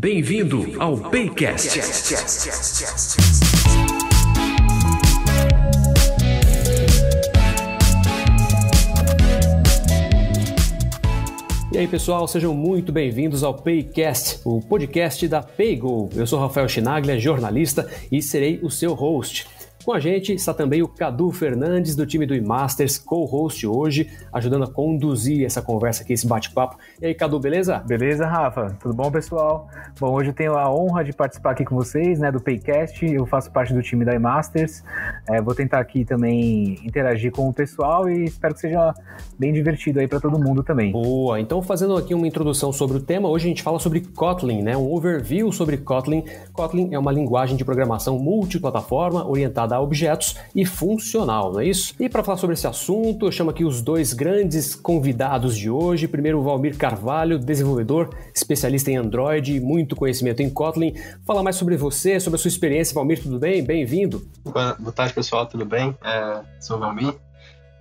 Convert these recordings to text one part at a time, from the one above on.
Bem-vindo ao Paycast. E aí, pessoal, sejam muito bem-vindos ao Paycast, o podcast da PayGo. Eu sou Rafael Chinaglia, jornalista, e serei o seu host. Com a gente está também o Cadu Fernandes, do time do eMasters, co-host hoje, ajudando a conduzir essa conversa aqui, esse bate-papo. E aí, Cadu, beleza? Beleza, Rafa? Tudo bom, pessoal? Bom, hoje eu tenho a honra de participar aqui com vocês, do Paycast. Eu faço parte do time da eMasters. Vou tentar aqui também interagir com o pessoal e espero que seja bem divertido aí para todo mundo também. Boa! Então, fazendo aqui uma introdução sobre o tema, hoje a gente fala sobre Kotlin, um overview sobre Kotlin. Kotlin é uma linguagem de programação multiplataforma orientada a objetos e funcional, não é isso? E para falar sobre esse assunto, eu chamo aqui os dois grandes convidados de hoje. Primeiro, o Valmir Carvalho, desenvolvedor, especialista em Android e muito conhecimento em Kotlin. Fala mais sobre você, sobre a sua experiência. Valmir, tudo bem? Bem-vindo. Boa tarde, pessoal, tudo bem? Sou o Valmir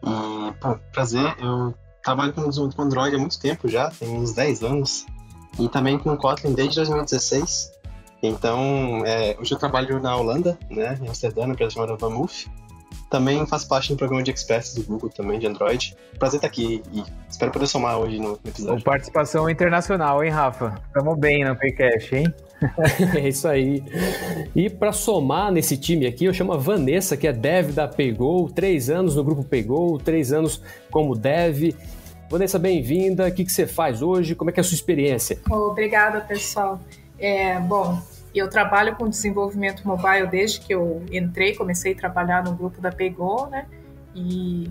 e, prazer, eu trabalho com desenvolvimento com Android há muito tempo já, tem uns 10 anos, e também com Kotlin desde 2016. Então, hoje eu trabalho na Holanda, em Amsterdã, na empresa chamada Vamoof. Também faço parte do programa de Experts do Google, também de Android. Prazer estar aqui e espero poder somar hoje no episódio. Participação internacional, hein, Rafa? Estamos bem no Paycast, hein? É isso aí. E para somar nesse time aqui, eu chamo a Vanessa, que é dev da PayGo, 3 anos no grupo PayGo, 3 anos como dev. Vanessa, bem-vinda. O que você faz hoje? Como é que é a sua experiência? Obrigada, pessoal. Bom, eu trabalho com desenvolvimento mobile desde que eu comecei a trabalhar no grupo da PayGo, e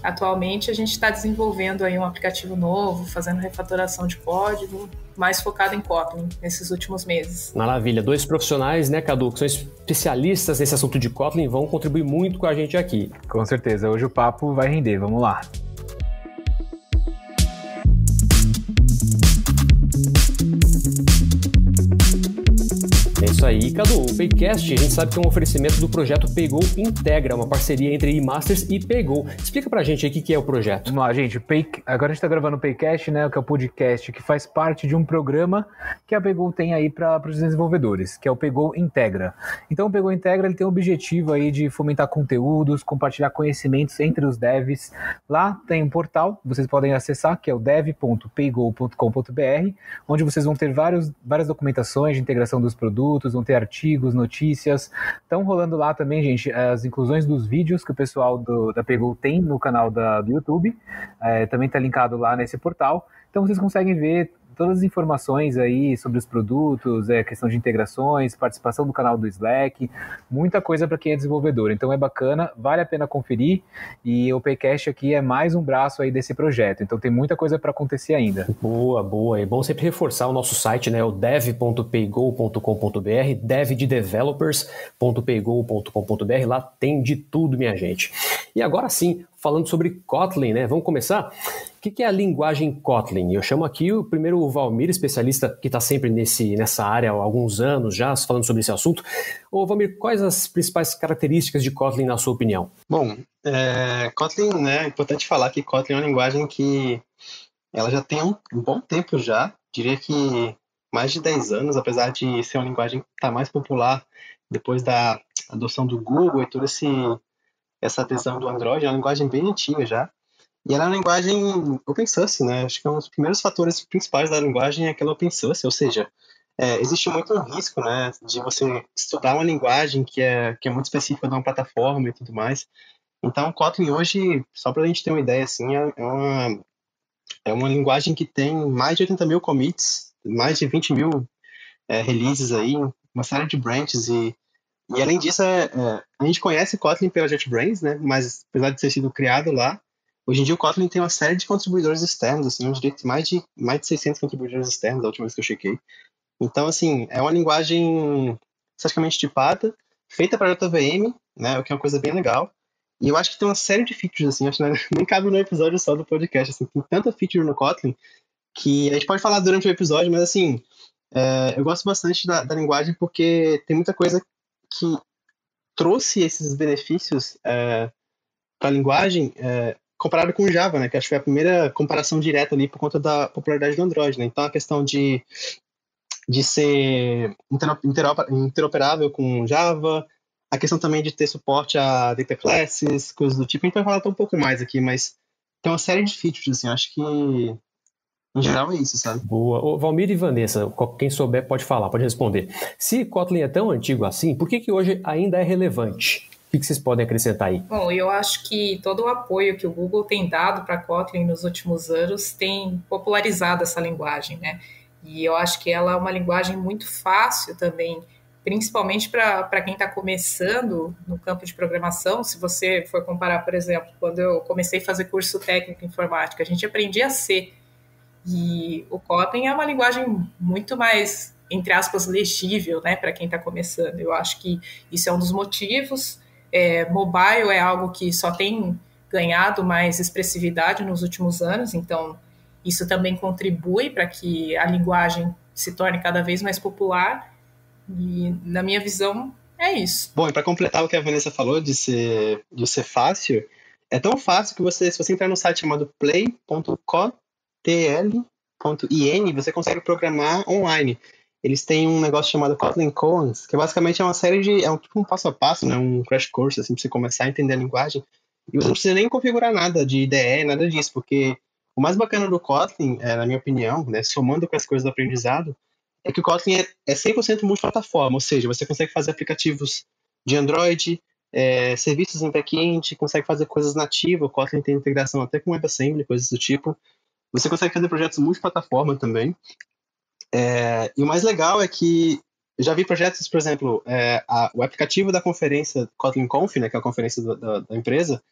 atualmente a gente está desenvolvendo aí um aplicativo novo, fazendo refatoração de código, mais focado em Kotlin nesses últimos meses. Maravilha, 2 profissionais, Cadu, que são especialistas nesse assunto de Kotlin, vão contribuir muito com a gente aqui. Com certeza, hoje o papo vai render, vamos lá. É isso aí, Cadu. O Paycast, a gente sabe que é um oferecimento do projeto PayGo Integra, uma parceria entre eMasters e PayGo. Explica pra gente aí o que é o projeto. Vamos lá, gente. Agora a gente tá gravando o Paycast, que é o podcast que faz parte de um programa que a PayGo tem aí para os desenvolvedores, que é o PayGo Integra. Então o PayGo Integra ele tem o objetivo aí de fomentar conteúdos, compartilhar conhecimentos entre os devs. Lá tem um portal, vocês podem acessar, que é o dev.paygo.com.br, onde vocês vão ter várias documentações de integração dos produtos, vão ter artigos, notícias. Estão rolando lá também, gente, as inclusões dos vídeos que o pessoal da PayGo tem no canal do YouTube. Também está linkado lá nesse portal. Então vocês conseguem ver todas as informações aí sobre os produtos, questão de integrações, participação do canal do Slack, muita coisa para quem é desenvolvedor. Então é bacana, vale a pena conferir, e o Paycast aqui é mais um braço aí desse projeto. Então tem muita coisa para acontecer ainda. Boa, boa. É bom sempre reforçar o nosso site, o dev.paygo.com.br, dev de developers.paygo.com.br, lá tem de tudo, minha gente. E agora sim, falando sobre Kotlin, vamos começar? O que é a linguagem Kotlin? Eu chamo aqui o Valmir, especialista que está sempre nessa área há alguns anos já, falando sobre esse assunto. Ô, Valmir, quais as principais características de Kotlin, na sua opinião? Bom, Kotlin, é importante falar que Kotlin é uma linguagem que ela já tem um bom tempo já, diria que mais de 10 anos, apesar de ser uma linguagem que está mais popular depois da adoção do Google e toda essa adesão do Android. É uma linguagem bem antiga já. E ela é uma linguagem open source, Acho que um dos primeiros fatores principais da linguagem é que ela é open source, ou seja, existe muito um risco, de você estudar uma linguagem que é muito específica de uma plataforma e tudo mais. Então, o Kotlin hoje, só para a gente ter uma ideia, é uma linguagem que tem mais de 80 mil commits, mais de 20 mil releases aí, uma série de branches e além disso, a gente conhece Kotlin pela JetBrains, mas apesar de ter sido criado lá, hoje em dia o Kotlin tem uma série de contribuidores externos, eu diria que mais de 600 contribuidores externos, da última vez que eu chequei. Então, é uma linguagem praticamente tipada, feita para JVM, o que é uma coisa bem legal. E eu acho que tem uma série de features, acho que nem cabe no episódio só do podcast, tem tanta feature no Kotlin que a gente pode falar durante o episódio, mas eu gosto bastante da linguagem porque tem muita coisa que trouxe esses benefícios para a linguagem comparado com o Java, que acho que foi a primeira comparação direta ali por conta da popularidade do Android. Então, a questão de de ser interoperável com Java, a questão também de ter suporte a data classes, coisas do tipo. A gente vai falar até um pouco mais aqui, mas tem uma série de features, assim, acho que em geral é isso, sabe? Boa. Ô, Valmir e Vanessa, quem souber pode falar, pode responder. Se Kotlin é tão antigo assim, por que hoje ainda é relevante? O que vocês podem acrescentar aí? Bom, eu acho que todo o apoio que o Google tem dado para Kotlin nos últimos anos tem popularizado essa linguagem, né? E eu acho que ela é uma linguagem muito fácil também, principalmente para quem está começando no campo de programação. Se você for comparar, por exemplo, quando eu comecei a fazer curso técnico em informática, a gente aprendia C. E o Kotlin é uma linguagem muito mais, entre aspas, legível, né, para quem está começando. Eu acho que isso é um dos motivos. Mobile é algo que só tem ganhado mais expressividade nos últimos anos, então isso também contribui para que a linguagem se torne cada vez mais popular. E, na minha visão, é isso. Bom, e para completar o que a Vanessa falou de ser fácil, é tão fácil que se você entrar no site chamado play.kotlin.in, você consegue programar online. Eles têm um negócio chamado Kotlin Columns, que basicamente é uma série de... tipo um passo a passo, né? Um crash course, assim, para você começar a entender a linguagem. E você não precisa nem configurar nada de IDE, nada disso, porque o mais bacana do Kotlin, na minha opinião, né, somando com as coisas do aprendizado, é que o Kotlin é 100% multiplataforma, ou seja, você consegue fazer aplicativos de Android, serviços em back-end, consegue fazer coisas nativas, o Kotlin tem integração até com WebAssembly, coisas do tipo. Você consegue fazer projetos multiplataforma também. E o mais legal é que eu já vi projetos, por exemplo, o aplicativo da conferência Kotlin Conf, né, que é a conferência da empresa,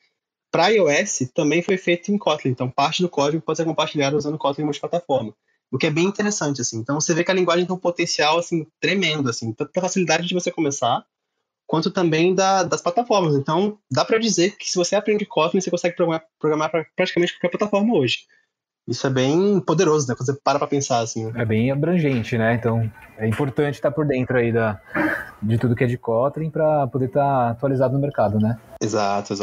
para iOS também foi feito em Kotlin. Então, parte do código pode ser compartilhado usando Kotlin multiplataforma, o que é bem interessante, assim. Então, você vê que a linguagem tem um potencial, assim, tremendo, assim, tanto da facilidade de você começar, quanto também das plataformas. Então, dá para dizer que se você aprende Kotlin, você consegue programar para praticamente qualquer plataforma hoje. Isso é bem poderoso, né? Quando você para pensar, assim. Né? É bem abrangente, né? Então, é importante estar por dentro aí de tudo que é de Kotlin para poder estar atualizado no mercado, né? Exato.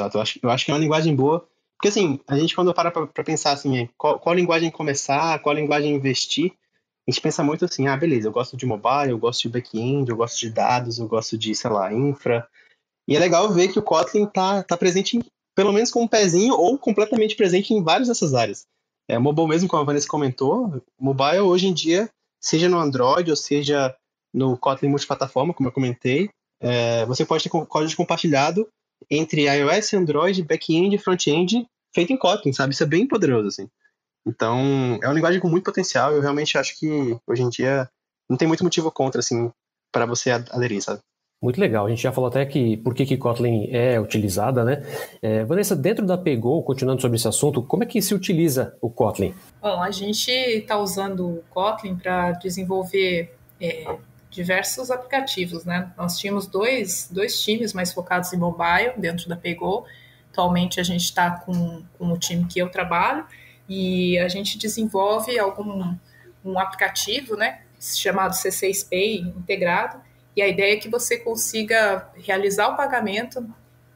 Eu acho que é uma linguagem boa. Porque, assim, a gente quando para pensar, assim, qual linguagem começar, qual linguagem investir, a gente pensa muito assim, beleza, eu gosto de mobile, eu gosto de back-end, eu gosto de dados, eu gosto de, sei lá, infra. E é legal ver que o Kotlin tá presente, pelo menos com um pezinho, ou completamente presente em várias dessas áreas. Mobile mesmo, como a Vanessa comentou, mobile hoje em dia, seja no Android ou seja no Kotlin multiplataforma, como eu comentei, você pode ter código compartilhado entre iOS, Android, back-end e front-end feito em Kotlin, sabe? Isso é bem poderoso, assim. Então, é uma linguagem com muito potencial e eu realmente acho que hoje em dia não tem muito motivo contra, assim, para você aderir, sabe? Muito legal. A gente já falou até que por que Kotlin é utilizada, né? Vanessa, dentro da Pegou, continuando sobre esse assunto, como é que se utiliza o Kotlin? Bom, a gente está usando o Kotlin para desenvolver diversos aplicativos, né? Nós tínhamos dois times mais focados em mobile dentro da Pegou. Atualmente a gente está com o time que eu trabalho e a gente desenvolve um aplicativo, né? Chamado C6Pay integrado. E a ideia é que você consiga realizar o pagamento,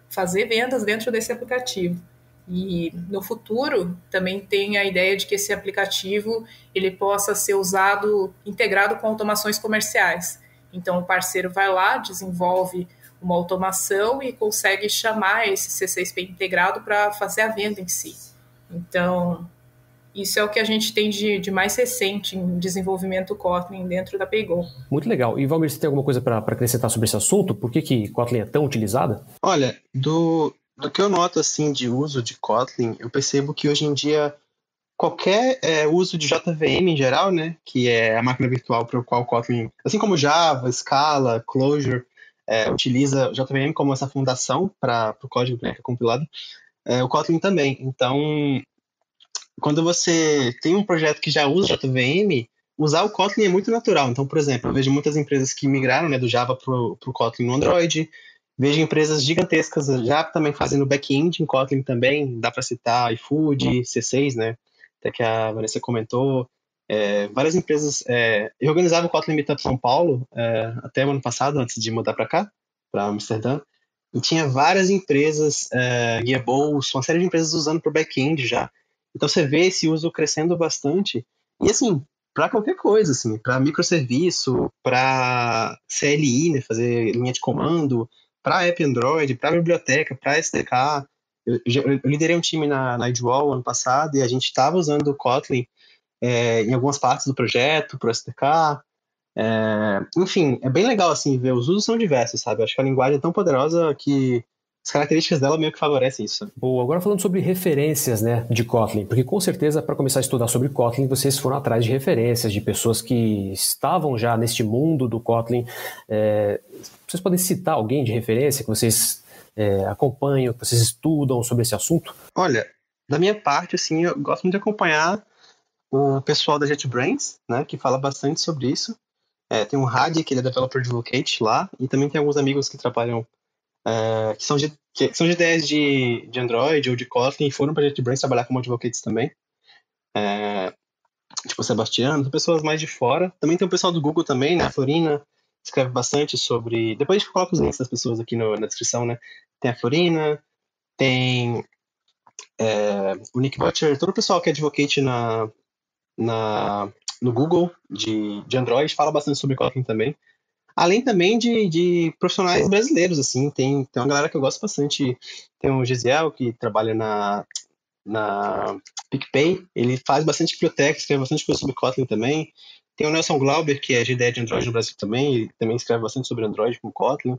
fazer vendas dentro desse aplicativo. E no futuro também tem a ideia de que esse aplicativo ele possa ser usado integrado com automações comerciais. Então o parceiro vai lá, desenvolve uma automação e consegue chamar esse C6Pay integrado para fazer a venda em si. Então isso é o que a gente tem de mais recente em desenvolvimento Kotlin dentro da Pegou. Muito legal. E, Valmir, você tem alguma coisa para acrescentar sobre esse assunto? Por que Kotlin é tão utilizada? Olha, do que eu noto assim, de uso de Kotlin, eu percebo que hoje em dia qualquer uso de JVM em geral, né, que é a máquina virtual para o qual Kotlin, assim como Java, Scala, Clojure, utiliza JVM como essa fundação para o código, né, que é compilado, o Kotlin também. Então, quando você tem um projeto que já usa JVM, usar o Kotlin é muito natural. Então, por exemplo, eu vejo muitas empresas que migraram, né, do Java para o Kotlin no Android, vejo empresas gigantescas já também fazendo back-end em Kotlin também, dá para citar iFood, C6, né, até que a Vanessa comentou. Várias empresas... eu organizava o Kotlin Meetup São Paulo até o ano passado, antes de mudar para cá, para Amsterdã, e tinha várias empresas, Gearbulls, uma série de empresas usando para o back-end já. Então você vê esse uso crescendo bastante. E assim, para qualquer coisa, assim, para microserviço, para CLI, né, fazer linha de comando, para app Android, para biblioteca, para SDK. Eu liderei um time na Idwall ano passado e a gente estava usando o Kotlin em algumas partes do projeto, para o SDK. Enfim, é bem legal assim ver, os usos são diversos, sabe? Eu acho que a linguagem é tão poderosa que as características dela meio que favorecem isso. Boa, agora falando sobre referências, né, de Kotlin, porque com certeza para começar a estudar sobre Kotlin, vocês foram atrás de referências, de pessoas que estavam já neste mundo do Kotlin. Vocês podem citar alguém de referência que vocês acompanham, que vocês estudam sobre esse assunto? Olha, da minha parte, assim, eu gosto muito de acompanhar o pessoal da JetBrains, né, que fala bastante sobre isso. Tem um Hadi, que ele é developer de Locate lá, e também tem alguns amigos que trabalham que são de ideias de Android ou de Kotlin e foram para JetBrains trabalhar como advocates também. Tipo o Sebastiano, são pessoas mais de fora. Também tem o pessoal do Google também, né? A Florina escreve bastante sobre... Depois a gente coloca os links das pessoas aqui na descrição, né? Tem a Florina, tem o Nick Butcher, todo o pessoal que é advocate no Google de Android fala bastante sobre Kotlin também. Além também de profissionais brasileiros, assim, tem uma galera que eu gosto bastante. Tem o Gisiel, que trabalha na PicPay, ele faz bastante biblioteca, escreve bastante coisa sobre Kotlin também. Tem o Nelson Glauber, que é GDE de Android no Brasil também, ele também escreve bastante sobre Android com Kotlin.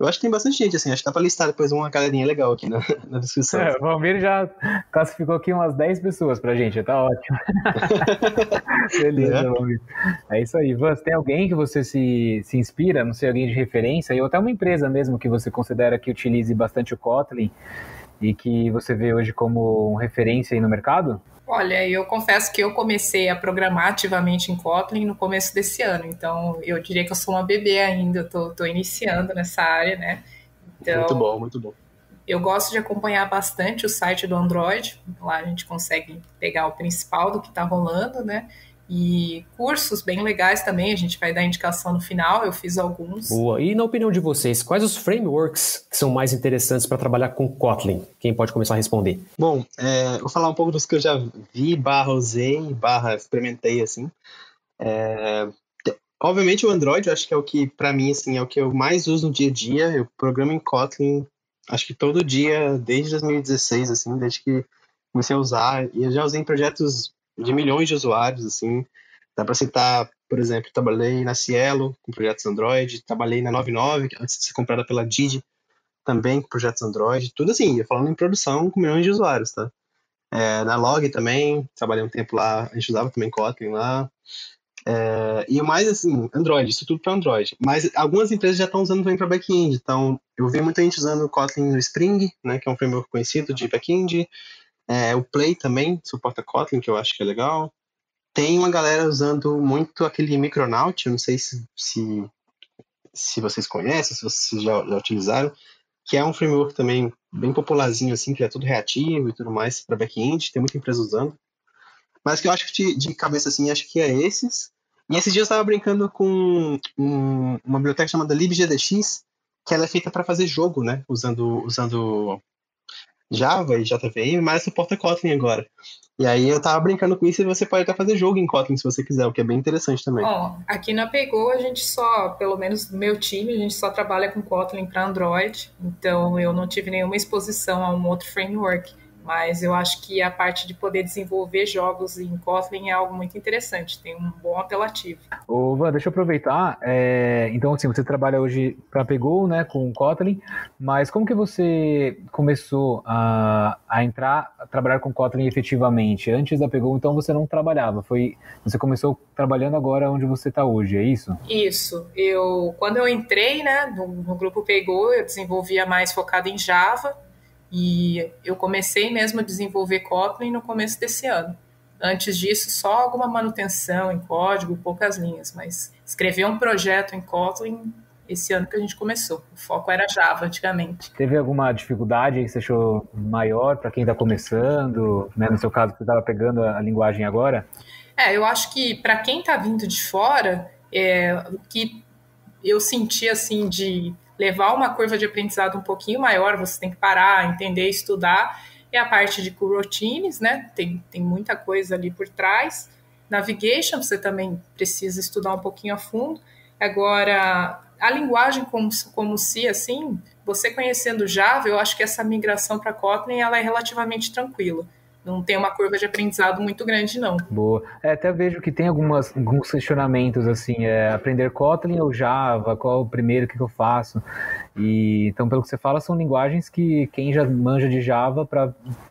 Eu acho que tem bastante gente, assim, acho que dá pra listar depois uma galerinha legal aqui na descrição. O Valmir já classificou aqui umas 10 pessoas pra gente, tá ótimo. Beleza, Valmir. É isso aí. Ivan, tem alguém que você se inspira, não sei, alguém de referência, ou até uma empresa mesmo que você considera que utilize bastante o Kotlin e que você vê hoje como referência aí no mercado? Olha, eu confesso que eu comecei a programar ativamente em Kotlin no começo desse ano, então eu diria que eu sou uma bebê ainda, estou iniciando nessa área, né? Então, muito bom, muito bom. Eu gosto de acompanhar bastante o site do Android, lá a gente consegue pegar o principal do que está rolando, né? E cursos bem legais também, a gente vai dar indicação no final, eu fiz alguns. Boa. E na opinião de vocês, quais os frameworks que são mais interessantes para trabalhar com Kotlin? Quem pode começar a responder? Bom, vou falar um pouco dos que eu já vi, usei, experimentei, assim. Obviamente o Android, eu acho que é o que, para mim, assim, é o que eu mais uso no dia a dia. Eu programo em Kotlin, acho que todo dia, desde 2016, assim, desde que comecei a usar. E eu já usei em projetos de milhões de usuários, assim. Dá para citar, por exemplo, trabalhei na Cielo com projetos Android, trabalhei na 99, antes de ser comprada pela Didi, também com projetos Android, tudo assim, eu falando em produção com milhões de usuários, tá? Na Log também, trabalhei um tempo lá, a gente usava também Kotlin lá. E o mais, assim, Android, isso tudo para Android. Mas algumas empresas já estão usando também para back-end, então eu vi muita gente usando o Kotlin no Spring, né, que é um framework conhecido de back-end. O Play também suporta Kotlin, que eu acho que é legal. Tem uma galera usando muito aquele Micronaut, eu não sei se vocês conhecem, se vocês já utilizaram, que é um framework também bem popularzinho, assim, que é tudo reativo e tudo mais para back-end, tem muita empresa usando. Mas que eu acho que de cabeça, assim, acho que é esses. E esses dias eu estava brincando com uma biblioteca chamada libgdx, que ela é feita para fazer jogo, né, usando Java e JVM, mas suporta Kotlin agora. E aí eu tava brincando com isso e você pode até fazer jogo em Kotlin se você quiser, o que é bem interessante também. Bom, aqui na Pegou a gente só, pelo menos no meu time, a gente só trabalha com Kotlin para Android, então eu não tive nenhuma exposição a um outro framework. Mas eu acho que a parte de poder desenvolver jogos em Kotlin é algo muito interessante, tem um bom apelativo. Ô, Van, deixa eu aproveitar. Então, assim, você trabalha hoje para Pegou, né, com Kotlin, mas como que você começou a trabalhar com Kotlin efetivamente? Antes da Pegou, então, você não trabalhava, você começou trabalhando agora onde você está hoje, é isso? Isso. Quando eu entrei, né, no grupo Pegou, eu desenvolvia mais focado em Java, e eu comecei mesmo a desenvolver Kotlin no começo desse ano. Antes disso, só alguma manutenção em código, poucas linhas, mas escrever um projeto em Kotlin esse ano que a gente começou. O foco era Java antigamente. Teve alguma dificuldade aí que você achou maior para quem está começando? Né? No seu caso, você estava pegando a linguagem agora? Eu acho que para quem está vindo de fora, o que eu senti assim de levar uma curva de aprendizado um pouquinho maior, você tem que parar, entender, estudar, é a parte de coroutines, né? Tem muita coisa ali por trás. Navigation, você também precisa estudar um pouquinho a fundo. Agora, a linguagem como se, assim, você conhecendo Java, eu acho que essa migração para Kotlin ela é relativamente tranquila. Não tem uma curva de aprendizado muito grande, não. Boa. Até vejo que tem alguns questionamentos, assim, aprender Kotlin ou Java, qual é o primeiro, o que eu faço? Então, pelo que você fala, são linguagens que quem já manja de Java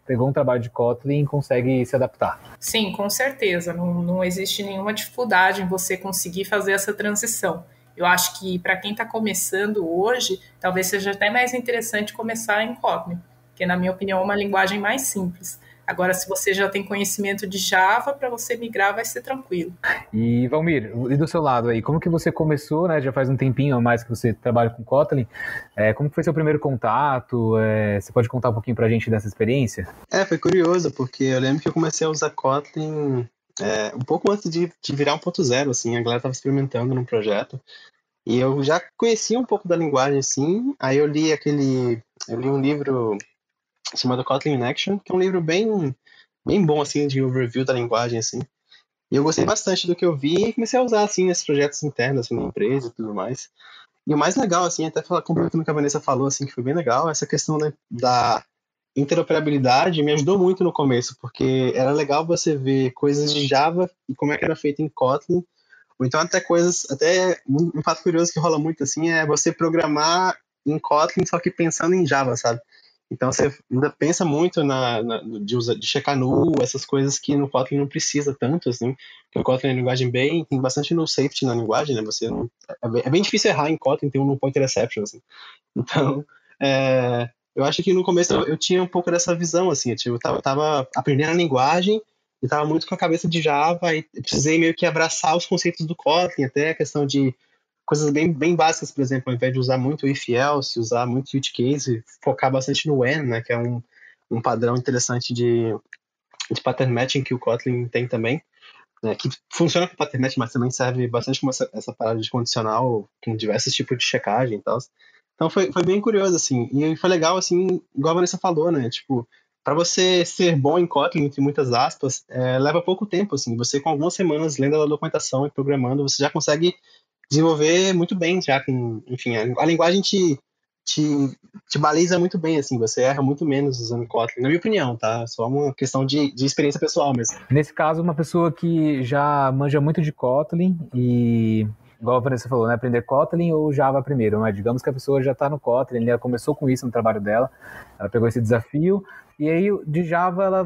pegou um trabalho de Kotlin consegue se adaptar. Sim, com certeza. Não existe nenhuma dificuldade em você conseguir fazer essa transição. Eu acho que para quem está começando hoje, talvez seja até mais interessante começar em Kotlin, que na minha opinião é uma linguagem mais simples. Agora, se você já tem conhecimento de Java, para você migrar vai ser tranquilo. E, Valmir, e do seu lado aí, como que você começou, né? Já faz um tempinho a mais que você trabalha com Kotlin. Como que foi seu primeiro contato? Você pode contar um pouquinho pra gente dessa experiência? Foi curioso, porque eu lembro que eu comecei a usar Kotlin um pouco antes de virar 1.0, assim. A galera estava experimentando num projeto. E eu já conhecia um pouco da linguagem, assim. Aí eu li um livro chamado Kotlin in Action, que é um livro bem bom, assim, de overview da linguagem, assim. E eu gostei bastante do que eu vi e comecei a usar, assim, nesses projetos internos, assim, na empresa e tudo mais. E o mais legal, assim, até complementando o que a Vanessa falou, assim, que foi bem legal, essa questão, né, da interoperabilidade me ajudou muito no começo, porque era legal você ver coisas de Java e como é que era feito em Kotlin, ou então até um fato curioso que rola muito, assim, é você programar em Kotlin, só que pensando em Java, sabe? Então você ainda pensa muito de checar null, essas coisas que no Kotlin não precisa tanto, assim, porque o Kotlin é uma linguagem tem bastante null safety na linguagem, né? É bem difícil errar em Kotlin, tem um null pointer exception, assim. Então, eu acho que no começo eu tinha um pouco dessa visão, assim, eu tava aprendendo a linguagem e tava muito com a cabeça de Java e precisei meio que abraçar os conceitos do Kotlin, até a questão de coisas bem básicas, por exemplo, ao invés de usar muito if else, usar muito use case, focar bastante no when, né, que é um padrão interessante de pattern matching que o Kotlin tem também, né, que funciona com pattern matching, mas também serve bastante como essa parada de condicional com diversos tipos de checagem e tal. Então foi bem curioso, assim, e foi legal, assim, igual a Vanessa falou, né, tipo, para você ser bom em Kotlin, entre muitas aspas, leva pouco tempo, assim, você com algumas semanas lendo a documentação e programando, você já consegue desenvolver muito bem, já com, enfim, a linguagem te baliza muito bem, assim, você erra muito menos usando Kotlin, na minha opinião, tá? Só uma questão de experiência pessoal mesmo. Nesse caso, uma pessoa que já manja muito de Kotlin e, igual a Vanessa falou, né, aprender Kotlin ou Java primeiro, mas digamos que a pessoa já está no Kotlin, ela começou com isso no trabalho dela, ela pegou esse desafio, e aí de Java ela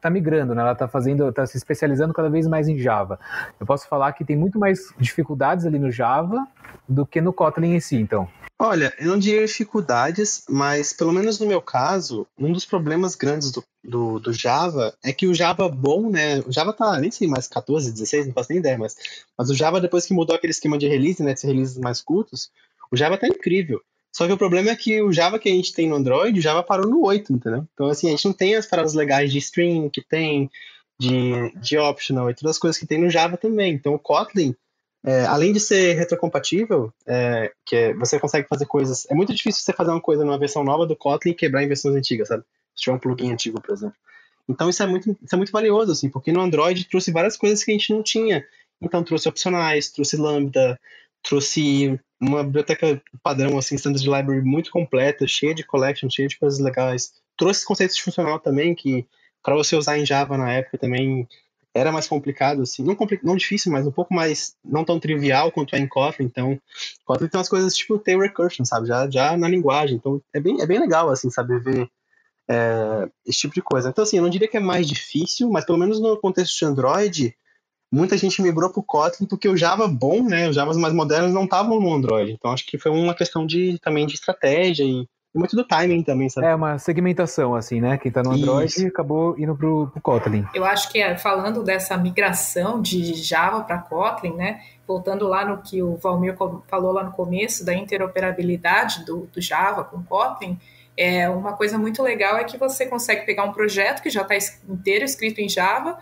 tá migrando, né? Ela tá se especializando cada vez mais em Java. Eu posso falar que tem muito mais dificuldades ali no Java do que no Kotlin em si, então. Olha, eu não diria dificuldades, mas pelo menos no meu caso, um dos problemas grandes do Java é que o Java bom, né? O Java tá, nem sei mais, 14, 16, não faço nem ideia, mas o Java, depois que mudou aquele esquema de release, né? De releases mais curtos, o Java tá incrível. Só que o problema é que o Java que a gente tem no Android, o Java parou no 8, entendeu? Então, assim, a gente não tem as paradas legais de string que tem, de optional e todas as coisas que tem no Java também. Então, o Kotlin, além de ser retrocompatível, você consegue fazer coisas... É muito difícil você fazer uma coisa numa versão nova do Kotlin e quebrar em versões antigas, sabe? Se tiver um plugin antigo, por exemplo. Então, isso é muito valioso, assim, porque no Android trouxe várias coisas que a gente não tinha. Então, trouxe opcionais, trouxe Lambda, trouxe uma biblioteca padrão, assim, standard library muito completa, cheia de collection, cheia de coisas legais. Trouxe conceitos de funcional também, que para você usar em Java na época também era mais complicado, assim, não difícil, mas um pouco mais, não tão trivial quanto é em Kotlin. Então, Kotlin tem umas coisas tipo tail recursion, sabe, já na linguagem. Então, é bem legal, assim, saber ver esse tipo de coisa. Então, assim, eu não diria que é mais difícil, mas pelo menos no contexto de Android, muita gente migrou para o Kotlin porque o Java bom, né, os Javas mais modernos não estavam no Android. Então, acho que foi uma questão também de estratégia e muito do timing também, sabe? É uma segmentação, assim, né? Quem tá no Android Isso. Acabou indo pro Kotlin. Eu acho que falando dessa migração de Java para Kotlin, né? Voltando lá no que o Valmir falou lá no começo, da interoperabilidade do Java com Kotlin, uma coisa muito legal é que você consegue pegar um projeto que já está inteiro escrito em Java.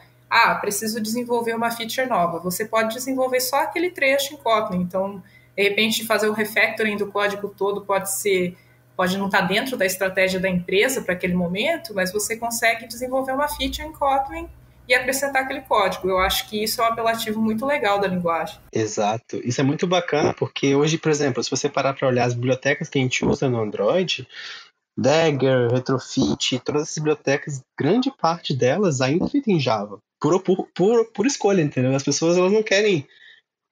Preciso desenvolver uma feature nova. Você pode desenvolver só aquele trecho em Kotlin. Então, de repente, fazer o refactoring do código todo pode não estar dentro da estratégia da empresa para aquele momento, mas você consegue desenvolver uma feature em Kotlin e acrescentar aquele código. Eu acho que isso é um apelativo muito legal da linguagem. Exato. Isso é muito bacana porque hoje, por exemplo, se você parar para olhar as bibliotecas que a gente usa no Android, Dagger, Retrofit, todas essas bibliotecas, grande parte delas ainda é feita em Java. Por escolha, entendeu? As pessoas elas não querem.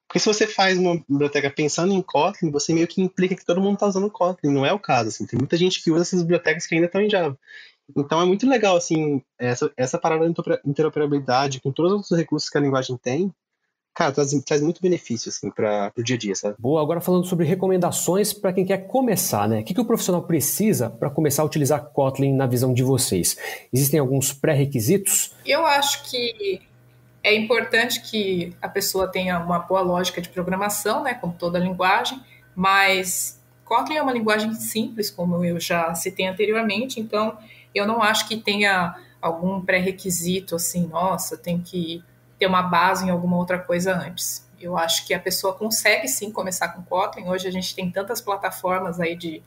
Porque se você faz uma biblioteca pensando em Kotlin, você meio que implica que todo mundo está usando Kotlin. Não é o caso. Assim. Tem muita gente que usa essas bibliotecas que ainda estão em Java. Então é muito legal assim, essa parada de interoperabilidade com todos os outros recursos que a linguagem tem. Cara, traz muito benefício assim, para o dia a dia, sabe? Boa, agora falando sobre recomendações para quem quer começar, né? O que o profissional precisa para começar a utilizar Kotlin na visão de vocês? Existem alguns pré-requisitos? Eu acho que é importante que a pessoa tenha uma boa lógica de programação, né, como toda linguagem, mas Kotlin é uma linguagem simples, como eu já citei anteriormente, então eu não acho que tenha algum pré-requisito assim, nossa, tem que ter uma base em alguma outra coisa antes. Eu acho que a pessoa consegue sim começar com Kotlin. Hoje a gente tem tantas plataformas aí de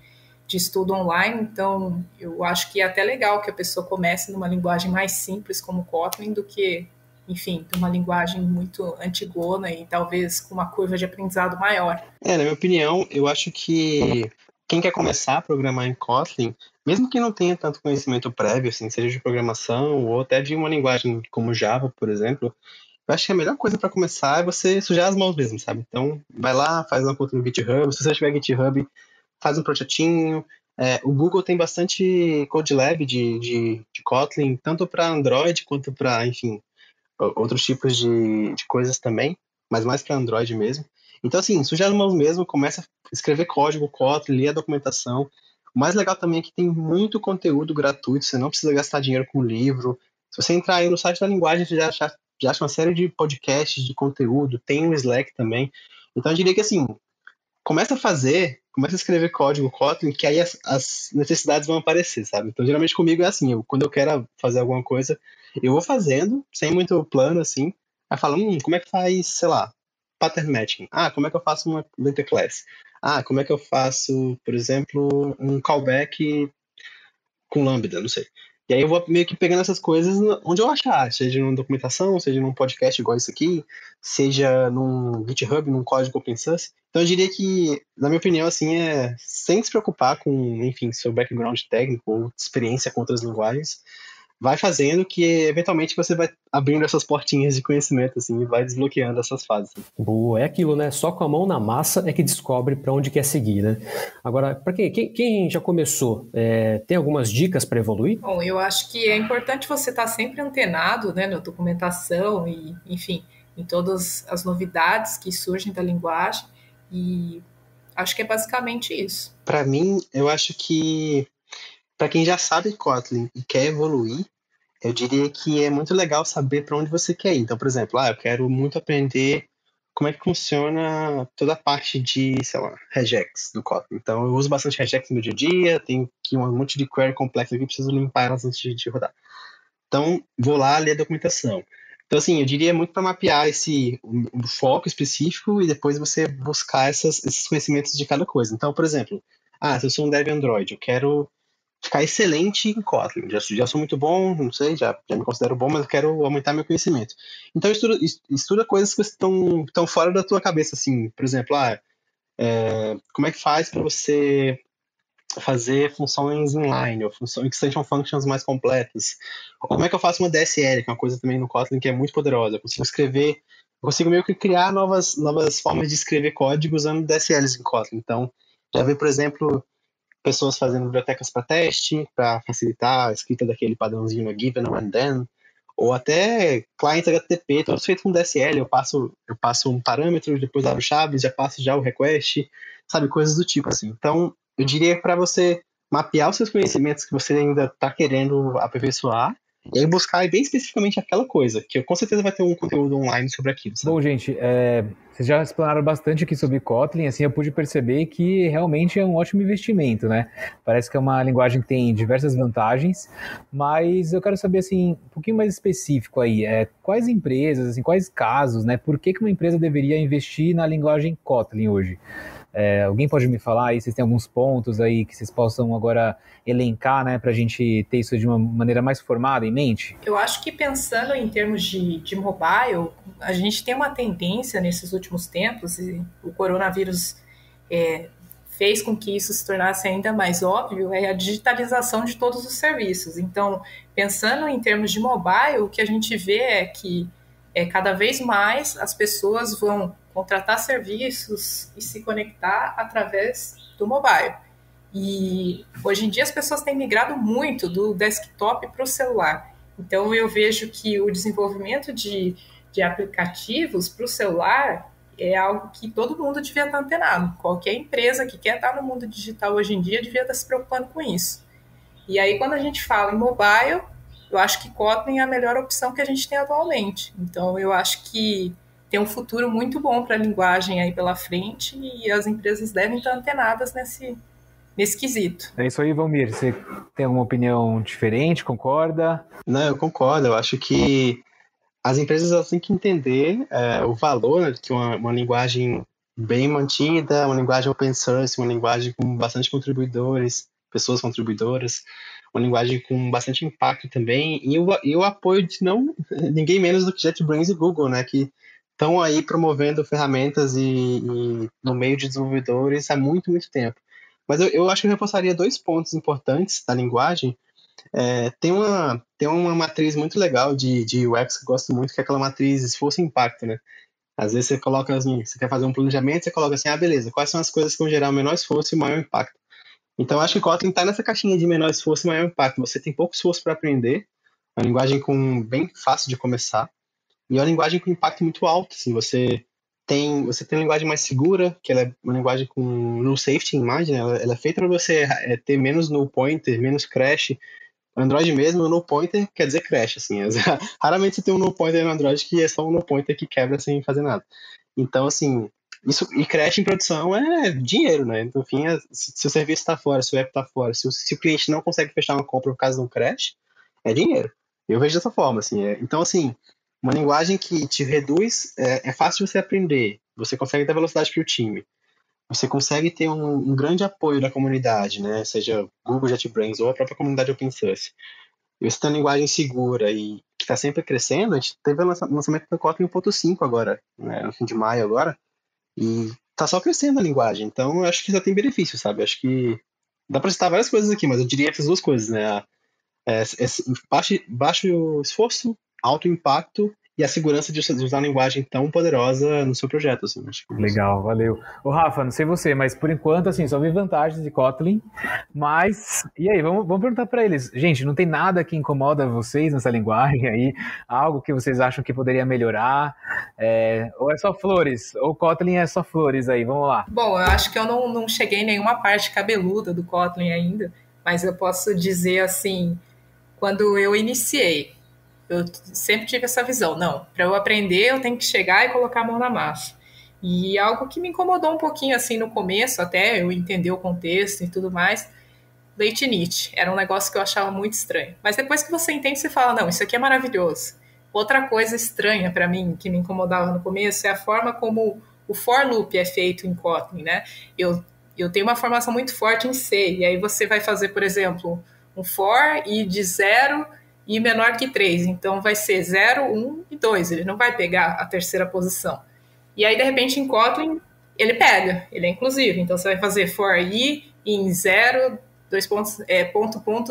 estudo online, então eu acho que é até legal que a pessoa comece numa linguagem mais simples como Kotlin do que, enfim, uma linguagem muito antigona e talvez com uma curva de aprendizado maior. Na minha opinião, eu acho que quem quer começar a programar em Kotlin, mesmo que não tenha tanto conhecimento prévio, assim, seja de programação ou até de uma linguagem como Java, por exemplo, eu acho que a melhor coisa para começar é você sujar as mãos mesmo, sabe? Então, vai lá, faz uma conta no GitHub. Se você tiver GitHub, faz um projetinho. O Google tem bastante Code Lab de Kotlin, tanto para Android quanto para, enfim, outros tipos de coisas também, mas mais para Android mesmo. Então, assim, suja as mãos mesmo, começa a escrever código, Kotlin, ler a documentação. O mais legal também é que tem muito conteúdo gratuito, você não precisa gastar dinheiro com livro. Se você entrar aí no site da linguagem, você já acha uma série de podcasts, de conteúdo, tem um Slack também. Então, eu diria que, assim, começa a escrever código Kotlin, que aí as necessidades vão aparecer, sabe? Então, geralmente comigo é assim, quando eu quero fazer alguma coisa, eu vou fazendo, sem muito plano, assim, aí falo, como é que faz, sei lá, pattern matching? Como é que eu faço uma data class? Como é que eu faço, por exemplo, um callback com Lambda, não sei. E aí eu vou meio que pegando essas coisas onde eu achar, seja numa documentação, seja num podcast igual isso aqui, seja num GitHub, num código open source. Então eu diria que, na minha opinião, assim, sem se preocupar com, enfim, seu background técnico ou experiência com outras linguagens, vai fazendo que, eventualmente, você vai abrindo essas portinhas de conhecimento, assim, e vai desbloqueando essas fases. Boa, é aquilo, né? Só com a mão na massa é que descobre para onde quer seguir, né? Agora, para quem já começou, tem algumas dicas para evoluir? Bom, eu acho que é importante você estar sempre antenado, né, na documentação e, enfim, em todas as novidades que surgem da linguagem, e acho que é basicamente isso. Para mim, eu acho que para quem já sabe Kotlin e quer evoluir, eu diria que é muito legal saber para onde você quer ir. Então, por exemplo, eu quero muito aprender como é que funciona toda a parte de, sei lá, regex do Kotlin. Então, eu uso bastante regex no meu dia a dia, tenho aqui um monte de query complexa aqui, preciso limpar elas antes de rodar. Então, vou lá ler a documentação. Então, assim, eu diria muito para mapear o foco específico e depois você buscar esses conhecimentos de cada coisa. Então, por exemplo, se eu sou um dev Android, eu quero ficar excelente em Kotlin. Já sou muito bom, não sei, já me considero bom, mas eu quero aumentar meu conhecimento. Então, estuda coisas que estão fora da tua cabeça, assim. Por exemplo, como é que faz para você fazer funções inline, ou extension functions mais completas? Como é que eu faço uma DSL, que é uma coisa também no Kotlin que é muito poderosa? Eu consigo meio que criar novas formas de escrever código usando DSLs em Kotlin. Então, já vi, por exemplo, pessoas fazendo bibliotecas para teste, para facilitar a escrita daquele padrãozinho no given and then, ou até clients HTTP, todos feitos com DSL. Eu passo um parâmetro, depois abro chaves, já passo já o request, sabe, coisas do tipo assim. Então, eu diria para você mapear os seus conhecimentos que você ainda está querendo aperfeiçoar, e aí buscar bem especificamente aquela coisa, que com certeza vai ter um conteúdo online sobre aquilo. Sabe? Bom, gente, vocês já explanaram bastante aqui sobre Kotlin, assim, eu pude perceber que realmente é um ótimo investimento, né? Parece que é uma linguagem que tem diversas vantagens, mas eu quero saber, assim, um pouquinho mais específico aí, quais empresas, assim, quais casos, né? Por que uma empresa deveria investir na linguagem Kotlin hoje? Alguém pode me falar aí, vocês têm alguns pontos aí que vocês possam agora elencar, né, para a gente ter isso de uma maneira mais formada em mente? Eu acho que pensando em termos de mobile, a gente tem uma tendência nesses últimos tempos, e o coronavírus fez com que isso se tornasse ainda mais óbvio, é a digitalização de todos os serviços. Então, pensando em termos de mobile, o que a gente vê é que cada vez mais as pessoas vão contratar serviços e se conectar através do mobile. E hoje em dia as pessoas têm migrado muito do desktop para o celular. Então eu vejo que o desenvolvimento de aplicativos para o celular é algo que todo mundo devia estar antenado. Qualquer empresa que quer estar no mundo digital hoje em dia devia estar se preocupando com isso. E aí quando a gente fala em mobile, eu acho que Kotlin é a melhor opção que a gente tem atualmente. Então eu acho que tem um futuro muito bom para a linguagem aí pela frente e as empresas devem estar antenadas nesse quesito. É isso aí, Valmir. Você tem alguma opinião diferente? Concorda? Não, eu concordo. Eu acho que as empresas elas têm que entender o valor, né, que uma linguagem bem mantida, uma linguagem open source, uma linguagem com bastante contribuidores, pessoas contribuidoras, uma linguagem com bastante impacto também, e o apoio de ninguém menos do que JetBrains e Google, né, que estão aí promovendo ferramentas e no meio de desenvolvedores há muito, muito tempo. Mas eu acho que eu reforçaria 2 pontos importantes da linguagem. Tem uma matriz muito legal de UX que eu gosto muito, que é aquela matriz esforço-impacto, né? Às vezes você coloca você quer fazer um planejamento, você coloca assim, beleza, quais são as coisas que vão gerar o menor esforço e o maior impacto? Então, eu acho que Kotlin está nessa caixinha de menor esforço e maior impacto. Você tem pouco esforço para aprender, uma linguagem bem fácil de começar, e é uma linguagem com impacto muito alto. Assim, você tem uma linguagem mais segura, que ela é uma linguagem com null safety em imagem, né? Ela é feita para você ter menos null pointer, menos crash. Android mesmo, o null pointer quer dizer crash, assim. Raramente você tem um null pointer no Android que é só um null pointer que quebra sem fazer nada. Então, assim, e crash em produção é dinheiro, né? Então, enfim, se o serviço está fora, se o app está fora, se o cliente não consegue fechar uma compra por causa de um crash, é dinheiro. Eu vejo dessa forma, assim. Então, assim, uma linguagem que te reduz, é fácil de você aprender, você consegue dar velocidade para o time, você consegue ter um grande apoio da comunidade, né? Seja Google, JetBrains ou a própria comunidade open source. E você tem uma linguagem segura e que está sempre crescendo. A gente teve o lançamento do Kotlin 1.5 agora, né? No fim de maio agora, e está só crescendo a linguagem. Então, eu acho que já tem benefício, sabe? Eu acho que dá para citar várias coisas aqui, mas eu diria essas 2 coisas, né? Baixo esforço, alto impacto e a segurança de usar uma linguagem tão poderosa no seu projeto. Assim, acho que Legal, valeu. Ô Rafa, não sei você, mas por enquanto, assim, só vi vantagens de Kotlin, mas, e aí, vamos perguntar para eles. Gente, não tem nada que incomoda vocês nessa linguagem aí? Algo que vocês acham que poderia melhorar? Ou é só flores? Ou Kotlin é só flores aí? Vamos lá. Bom, eu acho que eu não cheguei em nenhuma parte cabeluda do Kotlin ainda, mas eu posso dizer assim, quando eu iniciei, eu sempre tive essa visão, não, para eu aprender eu tenho que chegar e colocar a mão na massa. E algo que me incomodou um pouquinho assim no começo, até eu entender o contexto e tudo mais, Late Init, era um negócio que eu achava muito estranho. Mas depois que você entende, você fala, não, isso aqui é maravilhoso. Outra coisa estranha para mim, que me incomodava no começo, é a forma como o for loop é feito em Kotlin, né? Eu tenho uma formação muito forte em C, e aí você vai fazer, por exemplo, um for e de 0 e menor que 3. Então vai ser 0, 1 e 2. Ele não vai pegar a terceira posição. E aí, de repente, em Kotlin, ele pega. Ele é inclusivo. Então você vai fazer for i em 0,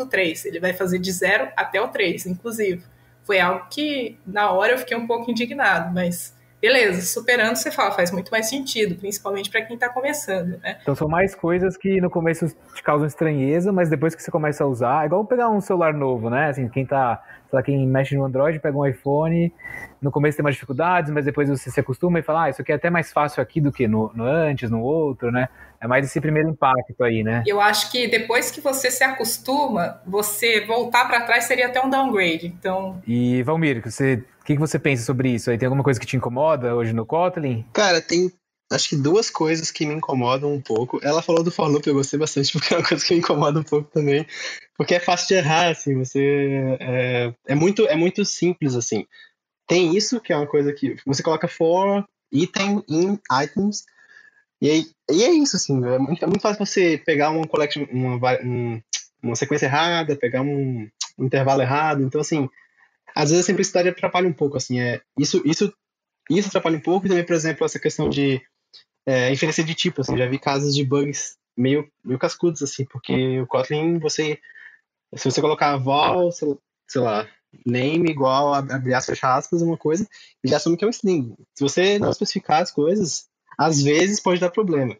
3. Ele vai fazer de 0 até o 3, inclusive. Foi algo que, na hora, eu fiquei um pouco indignado, mas beleza, superando, você fala, faz muito mais sentido, principalmente para quem está começando, né? Então são mais coisas que no começo te causam estranheza, mas depois que você começa a usar, é igual pegar um celular novo, né? Assim, quem mexe no Android pega um iPhone, no começo tem mais dificuldades, mas depois você se acostuma e fala, isso aqui é até mais fácil aqui do que no antes, no outro, né? É mais esse primeiro impacto aí, né? Eu acho que depois que você se acostuma, você voltar para trás seria até um downgrade, então... E Valmir, o que você pensa sobre isso aí? Tem alguma coisa que te incomoda hoje no Kotlin? Cara, tem acho que 2 coisas que me incomodam um pouco. Ela falou do for loop, eu gostei bastante, porque é uma coisa que me incomoda um pouco também. Porque é fácil de errar, assim, é muito simples, assim. Tem isso, que é uma coisa que você coloca for item in items, E é isso, assim, é muito fácil você pegar uma collection, uma sequência errada, pegar um intervalo errado. Então, assim, às vezes a simplicidade atrapalha um pouco, assim, isso atrapalha um pouco. E também, por exemplo, essa questão de inferência de tipo, assim, já vi casos de bugs meio cascudos, assim, porque o Kotlin, se você colocar vol, sei lá, name igual, abre aspas, fecha aspas, uma coisa, ele já assume que é um string. Se você não especificar as coisas, às vezes pode dar problema.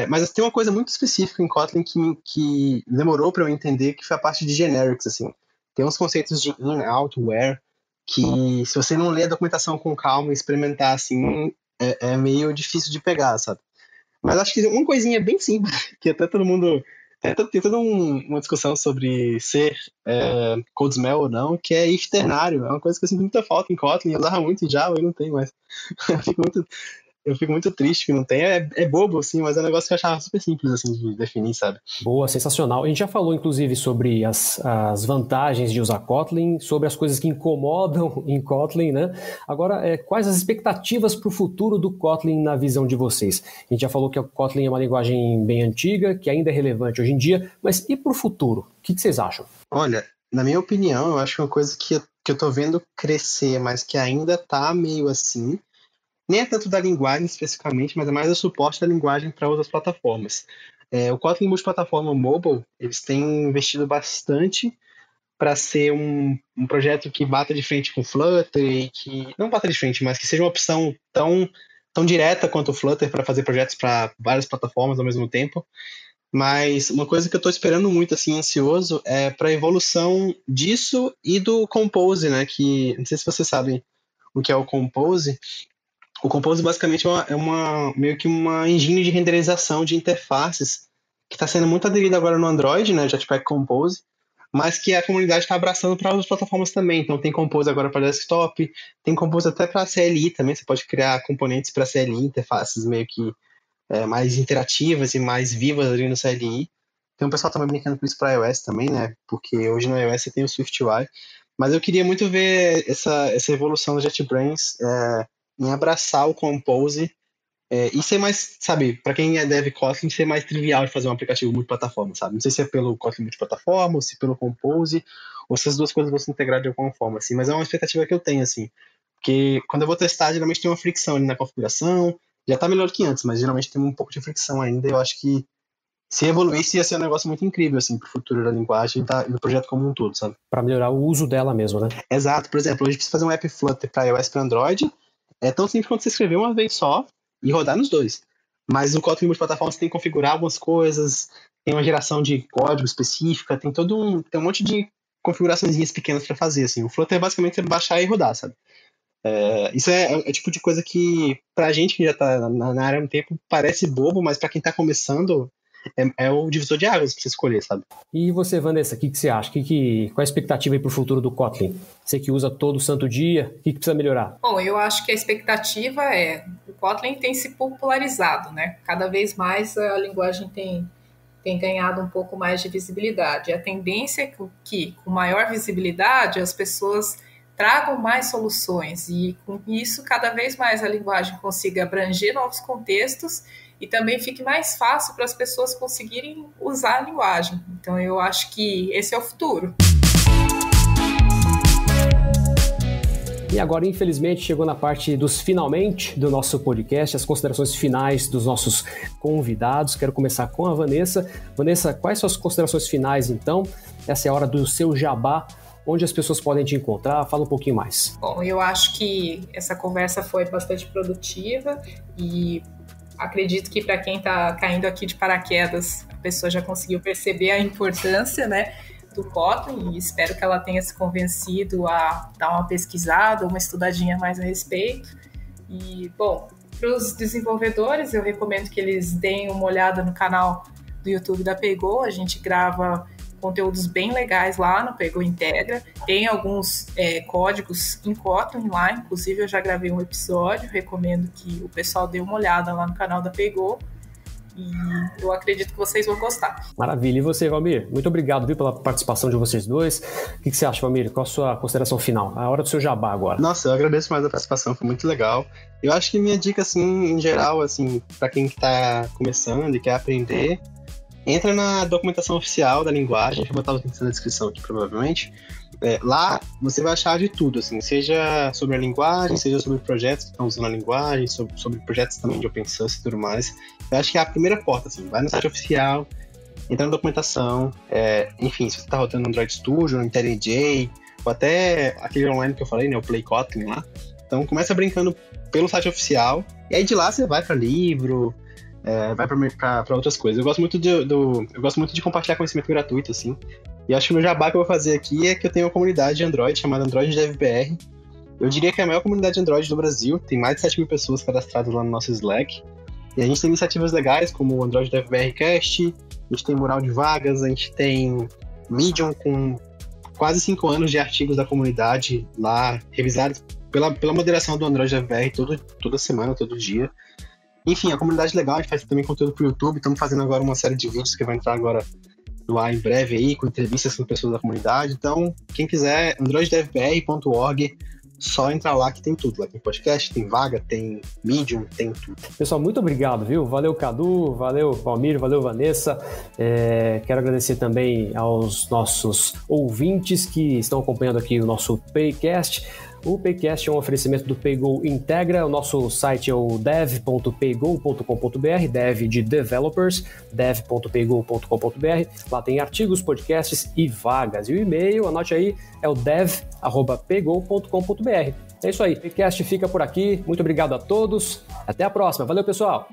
Mas tem uma coisa muito específica em Kotlin que demorou para eu entender, que foi a parte de generics, assim. Tem uns conceitos de in, out, where, que se você não ler a documentação com calma e experimentar, assim, é meio difícil de pegar, sabe? Mas acho que uma coisinha bem simples, que até todo mundo... Tem toda uma discussão sobre ser code smell ou não, que é if ternário. É uma coisa que eu sinto muita falta em Kotlin, eu usava muito em Java e não tem mais. Eu fico muito triste que não tem. É bobo, assim, mas é um negócio que eu achava super simples, assim, de definir, sabe? Boa, sensacional. A gente já falou, inclusive, sobre as vantagens de usar Kotlin, sobre as coisas que incomodam em Kotlin, né? Agora, quais as expectativas para o futuro do Kotlin na visão de vocês? A gente já falou que o Kotlin é uma linguagem bem antiga, que ainda é relevante hoje em dia, mas e para o futuro? O que vocês acham? Olha, na minha opinião, eu acho que uma coisa que eu tô vendo crescer, mas que ainda tá meio assim, nem é tanto da linguagem especificamente, mas é mais o suporte da linguagem para outras plataformas. O Kotlin multiplataforma mobile, eles têm investido bastante para ser um projeto que bata de frente com o Flutter e que não bata de frente, mas que seja uma opção tão direta quanto o Flutter para fazer projetos para várias plataformas ao mesmo tempo. Mas uma coisa que eu estou esperando muito, assim, ansioso, é para a evolução disso e do Compose, né? Que não sei se vocês sabem o que é o Compose. O Compose basicamente meio que uma engine de renderização de interfaces que está sendo muito aderida agora no Android, né, Jetpack Compose, mas que a comunidade está abraçando para outras plataformas também. Então tem Compose agora para desktop, tem Compose até para CLI também, você pode criar componentes para CLI, interfaces meio que mais interativas e mais vivas ali no CLI. Tem um pessoal também brincando com isso para iOS também, né, porque hoje no iOS você tem o SwiftUI, mas eu queria muito ver essa evolução do JetBrains em abraçar o Compose e ser mais, sabe, para quem é dev Kotlin, ser mais trivial de fazer um aplicativo multiplataforma, sabe? Não sei se é pelo Kotlin multiplataforma, ou se pelo Compose, ou se as duas coisas vão se integrar de alguma forma, assim, mas é uma expectativa que eu tenho, assim, porque quando eu vou testar, geralmente tem uma fricção ali na configuração, já tá melhor que antes, mas geralmente tem um pouco de fricção ainda, e eu acho que se evoluísse ia ser um negócio muito incrível, assim, pro futuro da linguagem e do projeto como um todo, sabe? Para melhorar o uso dela mesmo, né? Exato, por exemplo, a gente precisa fazer um app Flutter para iOS e para Android, é tão simples quanto você escrever uma vez só e rodar nos dois. Mas no Kotlin multiplataforma você tem que configurar algumas coisas, tem uma geração de código específica, tem um monte de configuraçõezinhas pequenas para fazer, assim. O Flutter é basicamente baixar e rodar, sabe? Isso é o tipo de coisa que, pra gente que já tá na área há um tempo, parece bobo, mas pra quem tá começando, é o divisor de águas pra você escolher, sabe? E você, Vanessa, o que você acha? Qual a expectativa aí pro futuro do Kotlin? Você que usa todo santo dia, o que precisa melhorar? Bom, eu acho que a expectativa o Kotlin tem se popularizado, né? Cada vez mais a linguagem tem ganhado um pouco mais de visibilidade. A tendência é que, com maior visibilidade, as pessoas tragam mais soluções e, com isso, cada vez mais a linguagem consiga abranger novos contextos e também fique mais fácil para as pessoas conseguirem usar a linguagem. Então, eu acho que esse é o futuro. E agora, infelizmente, chegou na parte dos finalmente do nosso podcast, as considerações finais dos nossos convidados. Quero começar com a Vanessa. Vanessa, quais são as considerações finais, então? Essa é a hora do seu jabá, onde as pessoas podem te encontrar. Fala um pouquinho mais. Bom, eu acho que essa conversa foi bastante produtiva e acredito que para quem está caindo aqui de paraquedas, a pessoa já conseguiu perceber a importância, né, do Kotlin, e espero que ela tenha se convencido a dar uma pesquisada, uma estudadinha mais a respeito. E, bom, para os desenvolvedores, eu recomendo que eles deem uma olhada no canal do YouTube da Pegou. A gente grava conteúdos bem legais lá no Pegou Integra. Tem alguns códigos em Kotlin lá, inclusive eu já gravei um episódio, recomendo que o pessoal dê uma olhada lá no canal da Pegou. E eu acredito que vocês vão gostar. Maravilha. E você, Valmir? Muito obrigado, viu, pela participação de vocês dois. O que você acha, Valmir? Qual a sua consideração final? A hora do seu jabá agora. Nossa, eu agradeço mais a participação, foi muito legal. Eu acho que minha dica, assim, em geral, assim, para quem está começando e quer aprender, entra na documentação oficial da linguagem, eu vou botar o link na descrição aqui, provavelmente. Lá você vai achar de tudo, assim, seja sobre a linguagem, seja sobre projetos que estão usando a linguagem, sobre projetos também de open source e tudo mais. Eu acho que é a primeira porta, assim, vai no site oficial, entra na documentação, enfim, se você está rodando no Android Studio, no IntelliJ, ou até aquele online que eu falei, né, o Play Kotlin lá. Então começa brincando pelo site oficial, e aí de lá você vai para livro, vai para outras coisas. Eu gosto muito de compartilhar conhecimento gratuito, assim. E acho que o meu jabá que eu vou fazer aqui é que eu tenho uma comunidade de Android chamada Android DevBR. Eu diria que é a maior comunidade de Android do Brasil. Tem mais de 7 mil pessoas cadastradas lá no nosso Slack. E a gente tem iniciativas legais como o Android DevBR Cast, a gente tem mural de vagas, a gente tem Medium com quase 5 anos de artigos da comunidade lá, revisados pela moderação do Android DevBR toda semana, todo dia. Enfim, a comunidade legal, a gente faz também conteúdo pro YouTube, estamos fazendo agora uma série de vídeos que vai entrar agora no ar em breve aí, com entrevistas com pessoas da comunidade. Então, quem quiser, androiddevbr.org, só entrar lá que tem tudo. Lá tem podcast, tem vaga, tem Medium, tem tudo. Pessoal, muito obrigado, viu? Valeu, Cadu, valeu, Valmir, valeu, Vanessa. Quero agradecer também aos nossos ouvintes que estão acompanhando aqui o nosso Paycast. O Paycast é um oferecimento do Paygo Integra. O nosso site é o dev.paygo.com.br, dev de developers, dev.paygo.com.br. Lá tem artigos, podcasts e vagas. E o e-mail, anote aí, é o dev@paygo.com.br. É isso aí, o Paycast fica por aqui. Muito obrigado a todos. Até a próxima. Valeu, pessoal!